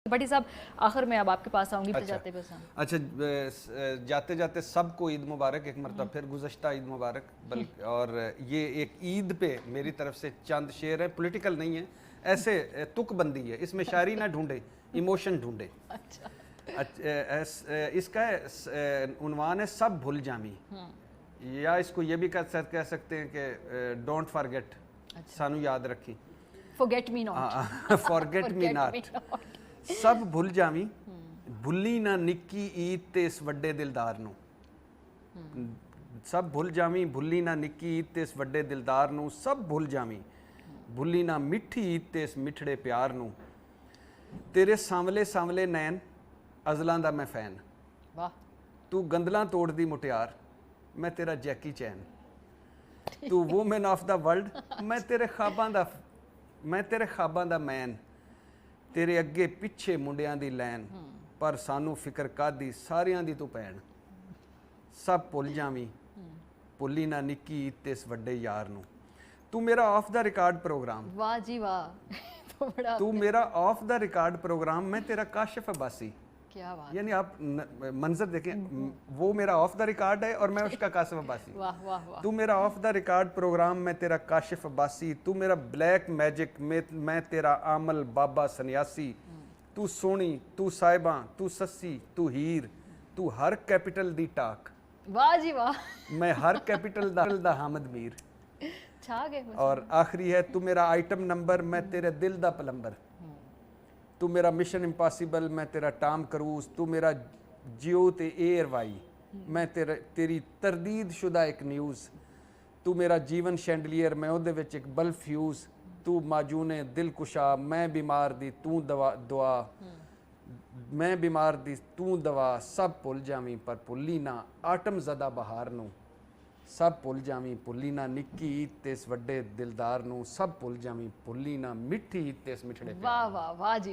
भट्टी साहब, आखिर में अब आपके पास आऊंगी फिर अच्छा जाते बस हम। अच्छा जाते जाते सबको ईद मुबारक एक मरतबा फिर गुज़श्ता ईद मुबारक। बल्कि और ये एक ईद पे मेरी तरफ से चंद शेर है, पॉलिटिकल नहीं है, ऐसे तुकबंदी है, इसमें शायरी ना ढूंढे, इमोशन ढूंढे। अच्छा इसका उन्वान है सब भूल जामी, या इसको ये भी कह सकते हैं कि डोंट फॉरगेट, सानू याद रखी, forget me not, forget me not. सब भुल जावी, भुली ना निक्की ईद ते इस वड्डे दिलदार नू। सब भुल जावी, भुली ना निक्की ईद ते इस वड्डे दिलदार नू। सब भुल जावी, भुली ना मिठी ईद ते इस मिठड़े प्यार नू। तेरे सांवले सांवले नैन अज़लां दा मैं फैन, वाह, तू गंदलां तोड़ दी मुटियार, मैं तेरा जैकी चैन। तू वूमेन ऑफ द वर्ल्ड, मैं तेरे ख्वाबां दा मैन। तेरे अगे पिछे मुंडियां दी लैन, पर सानू फिक्र कादी सारियां दी तू भैन। सब भुल जावी, भुली ना निक्की ते इस वड्डे यार नू। तू मेरा ऑफ द रिकॉर्ड प्रोग्राम, वाह जी वाह। तो बड़ा तू मेरा ऑफ द रिकॉर्ड प्रोग्राम, मैं तेरा काशिफ अब्बासी। क्या बात, यानी आप मंजर देखें, वो मेरा ऑफ द रिकॉर्ड है और मैं उसका काशिफ अब्बासी। वाह वाह वाह। तू मेरा ऑफ द रिकॉर्ड प्रोग्राम, मैं तेरा काशिफ अब्बासी। तू मेरा ब्लैक मैजिक, मैं तेरा आमल बाबा सन्यासी। तू सोनी, तू साहिबा, तू सस्सी, तू हीर, तू हर कैपिटल दी टाक, वाह जी वाह, मैं हर कैपिटल दा हामिद मीर। छा गए बस। और आखिरी है, तू मेरा आइटम नंबर, मैं तेरे दिल दा प्लम्बर। तू मेरा मिशन इम्पॉसिबल, मैं तेरा टॉम क्रूज। तू मेरा जियो ते एयरवाई, मैं तेरी तरदीद शुदा एक न्यूज़। तू मेरा जीवन शैंडलियर, मैं उहदे विच एक बल्ब फ्यूज़। तू माजूने दिल कुशा, मैं बीमार दी तू दुआ, मैं बीमार दी तू दवा। सब भुल जावी पर भुली ना आटम ज़दा बहार नू। सब भुल जावी, भुली ना निक्की ईद ते इस वड्डे दिलदार नू। सब भुल जावी, भुली ना मिठी ईद ते इस मिठड़े प्यार नू। वाह वाह वाह जी।